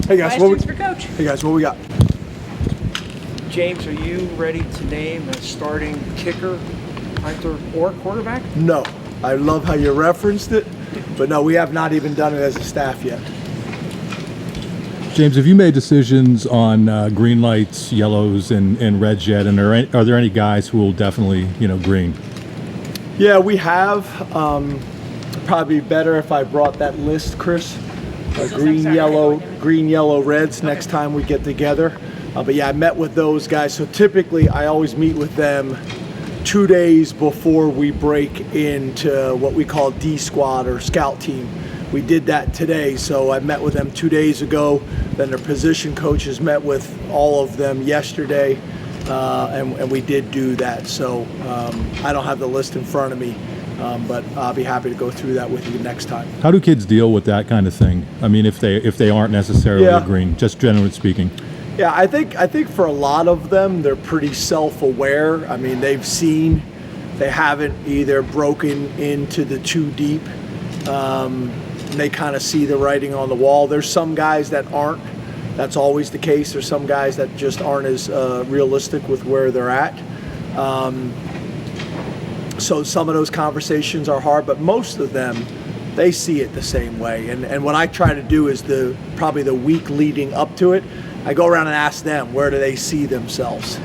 Hey guys, Questions for Coach. Hey guys, what we got? James, are you ready to name a starting kicker, punter, or quarterback? No. I love how you referenced it, but no, we have not even done it as a staff yet. James, have you made decisions on green lights, yellows, and reds yet? And are there any guys who will definitely, green? Yeah, we have. Probably better if I brought that list, Chris. Green, yellow, reds next time we get together. But yeah, I met with those guys. So typically I always meet with them 2 days before we break into what we call D squad or scout team. We did that today. So I met with them 2 days ago. Then their position coaches met with all of them yesterday. And we did do that. So I don't have the list in front of me. But I'll be happy to go through that with you next time. How do kids deal with that kind of thing? I mean, if they aren't necessarily green, just generally speaking. Yeah, I think for a lot of them, they're pretty self-aware. I mean, they haven't either broken into the too deep. They kind of see the writing on the wall. There's some guys that aren't. That's always the case. There's some guys that just aren't as realistic with where they're at. So some of those conversations are hard, but most of them, they see it the same way. And what I try to do is probably the week leading up to it, I go around and ask them, where do they see themselves?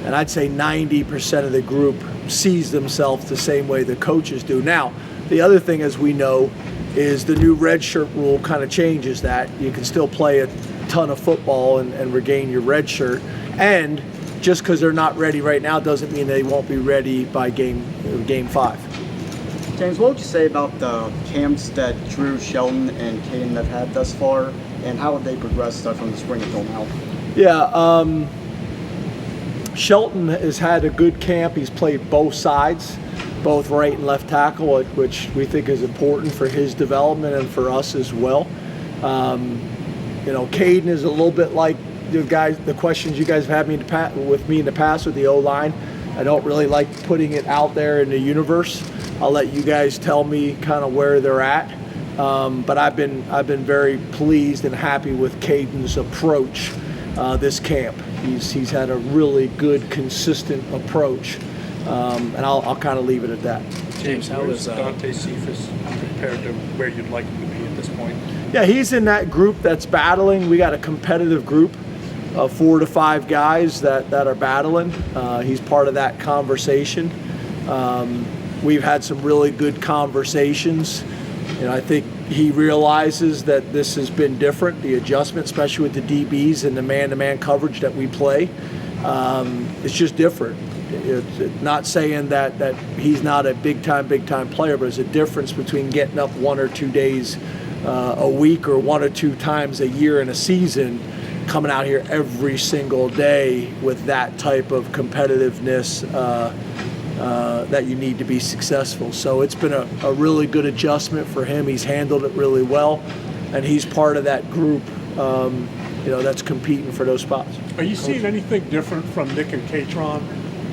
And I'd say 90% of the group sees themselves the same way the coaches do. Now, the other thing, as we know, is the new red shirt rule kind of changes that. You can still play a ton of football and regain your red shirt. And just because they're not ready right now doesn't mean they won't be ready by game 5. James, what would you say about the camps that Drew, Shelton, and Caden have had thus far, and how have they progressed from the spring until now? Yeah, Shelton has had a good camp. He's played both sides, both right and left tackle, which we think is important for his development and for us as well. Caden is a little bit like the questions you guys have had with me in the past with the O-line. I don't really like putting it out there in the universe. I'll let you guys tell me kind of where they're at. But I've been very pleased and happy with Caden's approach this camp. He's had a really good, consistent approach, and I'll kind of leave it at that. James, how is Dante Cephas compared to where you'd like him to be at this point? Yeah, he's in that group that's battling. We got a competitive group of 4 to 5 guys that are battling. He's part of that conversation. We've had some really good conversations. I think he realizes that this has been different, the adjustment, especially with the DBs and the man-to-man coverage that we play. It's just different. It's not saying that he's not a big-time player, but there's a difference between getting up 1 or 2 days a week or 1 or 2 times a year in a season, coming out here every single day with that type of competitiveness that you need to be successful. So it's been a really good adjustment for him. He's handled it really well, and he's part of that group that's competing for those spots. Are you seeing anything different from Nick and Katron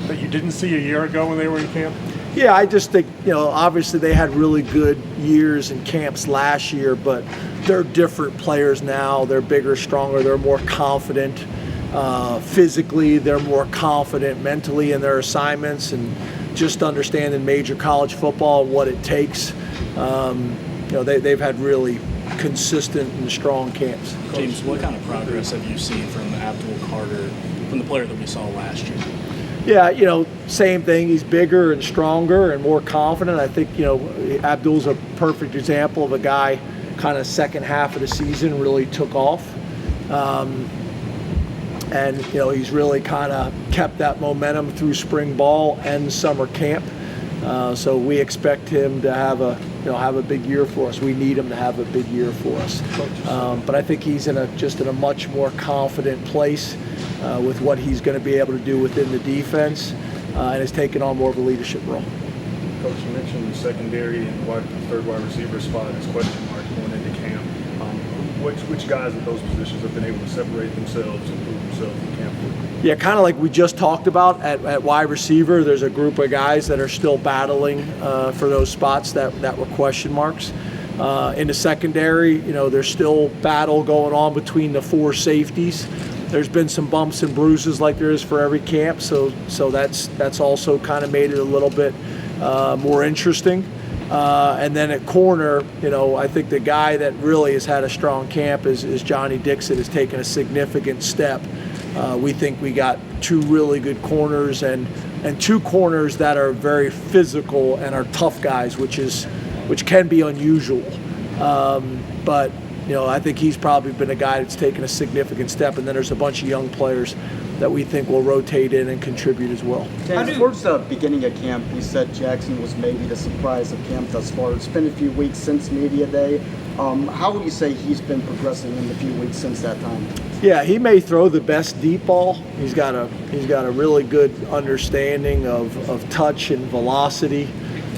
that you didn't see a year ago when they were in camp? Yeah, I just think, obviously they had really good years in camps last year, but they're different players now. They're bigger, stronger, they're more confident. Physically, they're more confident mentally in their assignments and just understanding major college football and what it takes. They've had really consistent and strong camps. James, what kind of progress have you seen from Abdul Carter, from the player that we saw last year? Yeah, same thing. He's bigger and stronger and more confident. I think, Abdul's a perfect example of a guy kind of second half of the season really took off. And he's really kind of kept that momentum through spring ball and summer camp. So we expect him to have a big year for us. We need him to have a big year for us. But I think he's in a much more confident place with what he's going to be able to do within the defense, and has taken on more of a leadership role. Coach, you mentioned the secondary and third wide receiver spot as question mark going into camp. Which guys at those positions have been able to separate themselves and prove themselves in camp? Yeah, kind of like we just talked about at wide receiver, there's a group of guys that are still battling for those spots that were question marks. In the secondary, there's still battle going on between the 4 safeties. There's been some bumps and bruises like there is for every camp, so that's also kind of made it a little bit more interesting. And then at corner, I think the guy that really has had a strong camp is Johnny Dixon, has taken a significant step. We think we got 2 really good corners and 2 corners that are very physical and are tough guys, which can be unusual. But I think he's probably been a guy that's taken a significant step, and then there's a bunch of young players that we think will rotate in and contribute as well. James, towards the beginning of camp, you said Jackson was maybe the surprise of camp thus far. It's been a few weeks since media day. How would you say he's been progressing in the few weeks since that time? Yeah, he may throw the best deep ball. He's got a really good understanding of touch and velocity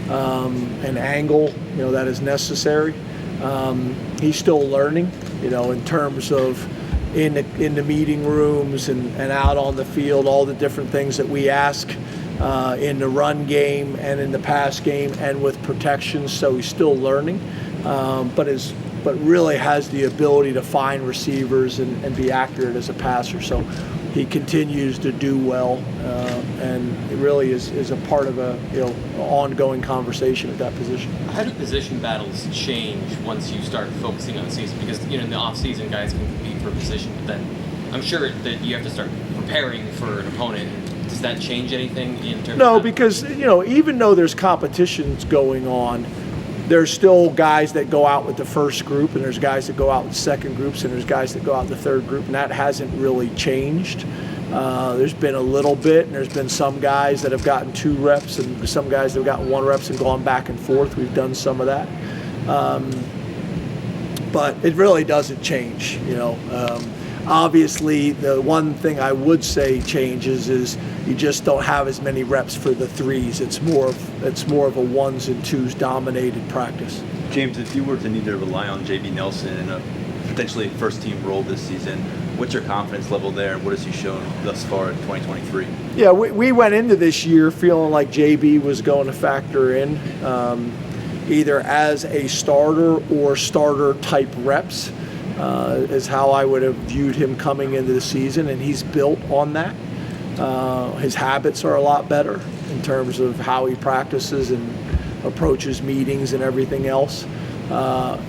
and angle, that is necessary. He's still learning, in terms of in the meeting rooms and out on the field, all the different things that we ask in the run game and in the pass game and with protections. So he's still learning, but really has the ability to find receivers and be accurate as a passer. So he continues to do well, and it really is a part of a ongoing conversation at that position. How do position battles change once you start focusing on season? Because in the off season, guys can compete for position, but then I'm sure that you have to start preparing for an opponent. Does that change anything in terms? No, of because even though there's competitions going on, there's still guys that go out with the first group, and there's guys that go out with second groups, and there's guys that go out with the third group, and that hasn't really changed. There's been a little bit, and there's been some guys that have gotten 2 reps, and some guys that have gotten 1 reps and gone back and forth. We've done some of that. But it really doesn't change, Obviously, the one thing I would say changes is you just don't have as many reps for the 3s. It's more of a 1s and 2s dominated practice. James, if you were to need to rely on JB Nelson in a potentially first-team role this season, what's your confidence level there, and what has he shown thus far in 2023? Yeah, we went into this year feeling like JB was going to factor in either as a starter or starter-type reps. Is how I would have viewed him coming into the season, and he's built on that. His habits are a lot better in terms of how he practices and approaches meetings and everything else.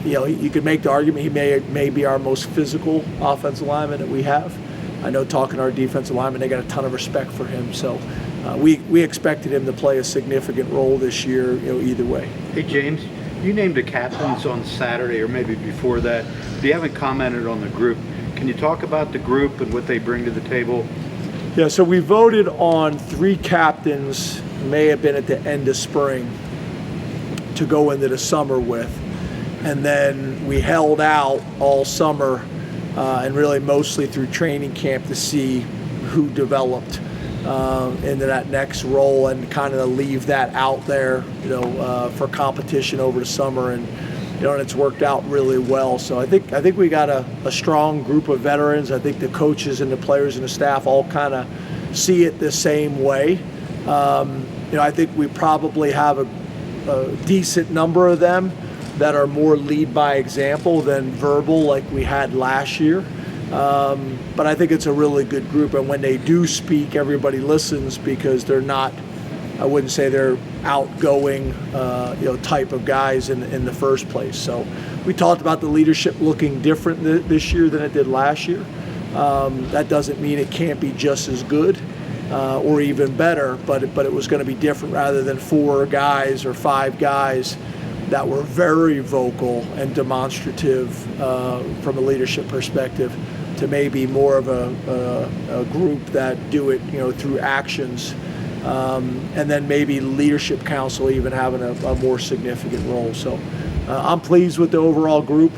You could make the argument he may be our most physical offensive lineman that we have. I know talking to our defensive linemen, they got a ton of respect for him. So we expected him to play a significant role this year, either way. Hey, James, you named the captains on Saturday or maybe before that. You haven't commented on the group. Can you talk about the group and what they bring to the table? Yeah, so we voted on 3 captains, may have been at the end of spring, to go into the summer with. And then we held out all summer and really mostly through training camp to see who developed into that next role and kind of leave that out there, for competition over the summer. And it's worked out really well. So I think we got a strong group of veterans. I think the coaches and the players and the staff all kind of see it the same way. I think we probably have a decent number of them that are more lead by example than verbal like we had last year. But I think it's a really good group, and when they do speak, everybody listens because they're not, I wouldn't say they're outgoing, type of guys in the first place. So we talked about the leadership looking different this year than it did last year. That doesn't mean it can't be just as good or even better, but it was going to be different rather than 4 guys or 5 guys that were very vocal and demonstrative from a leadership perspective to maybe more of a group that do it, through actions. And then maybe leadership council even having a more significant role. So I'm pleased with the overall group.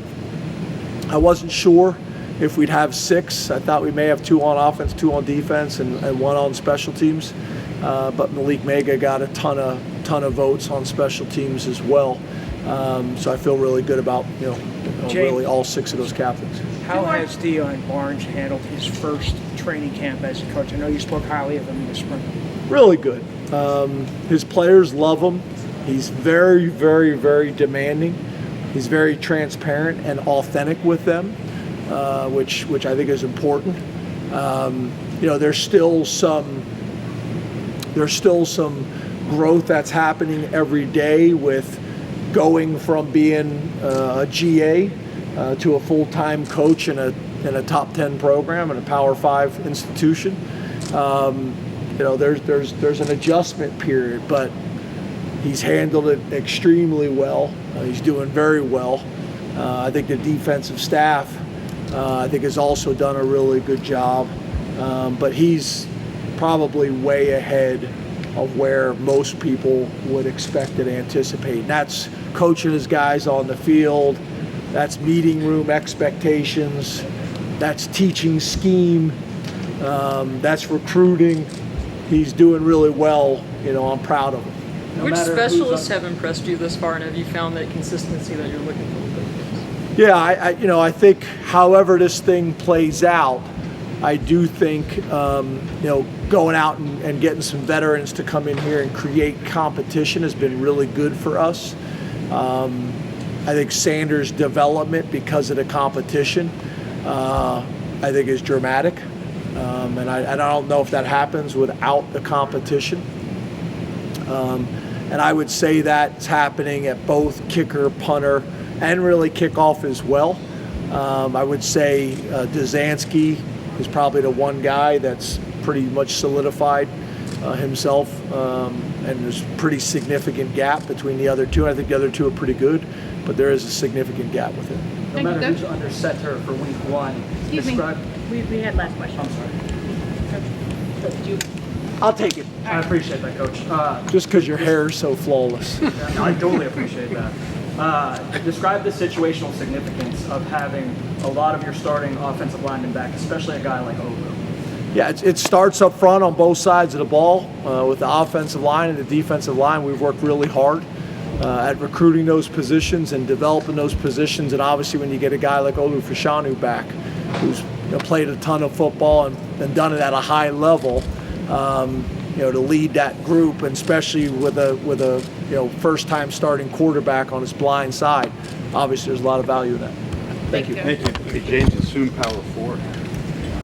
I wasn't sure if we'd have 6. I thought we may have 2 on offense, 2 on defense, and 1 on special teams. But Malik Mega got a ton of votes on special teams as well. So I feel really good about really all 6 of those captains. How has Deion Barnes handled his first training camp as a coach? I know you spoke highly of him in the spring. Really good. His players love him. He's very, very, very demanding. He's very transparent and authentic with them, which I think is important. There's still some growth that's happening every day with going from being a GA to a full-time coach in a top 10 program in a Power 5 institution. There's an adjustment period, but he's handled it extremely well. He's doing very well. I think the defensive staff, I think, has also done a really good job. But he's probably way ahead of where most people would expect and anticipate. And that's coaching his guys on the field. That's meeting room expectations. That's teaching scheme. That's recruiting. He's doing really well. I'm proud of him. Which specialists have impressed you thus far, and have you found that consistency that you're looking for with those? Yeah, I think however this thing plays out, I do think going out and getting some veterans to come in here and create competition has been really good for us. I think Sanders' development because of the competition, I think, is dramatic, and I don't know if that happens without the competition. And I would say that's happening at both kicker, punter, and really kickoff as well. I would say Dzansky is probably the one guy that's pretty much solidified himself, and there's a pretty significant gap between the other two. I think the other two are pretty good, but there is a significant gap with him. No matter who's under center for week one, Excuse me, we had last question. I'm sorry. I'll take it. I appreciate that, Coach. Just because your hair is so flawless. No, I totally appreciate that. Describe the situational significance of having a lot of your starting offensive linemen back, especially a guy like Olu. Yeah, it starts up front on both sides of the ball with the offensive line and the defensive line. We've worked really hard at recruiting those positions and developing those positions. And obviously when you get a guy like Olu Fashanu back, who's played a ton of football and done it at a high level, to lead that group, and especially with a first-time starting quarterback on his blind side, obviously there's a lot of value in that. Thank you. Thank you. Hey, James, assume Power 4.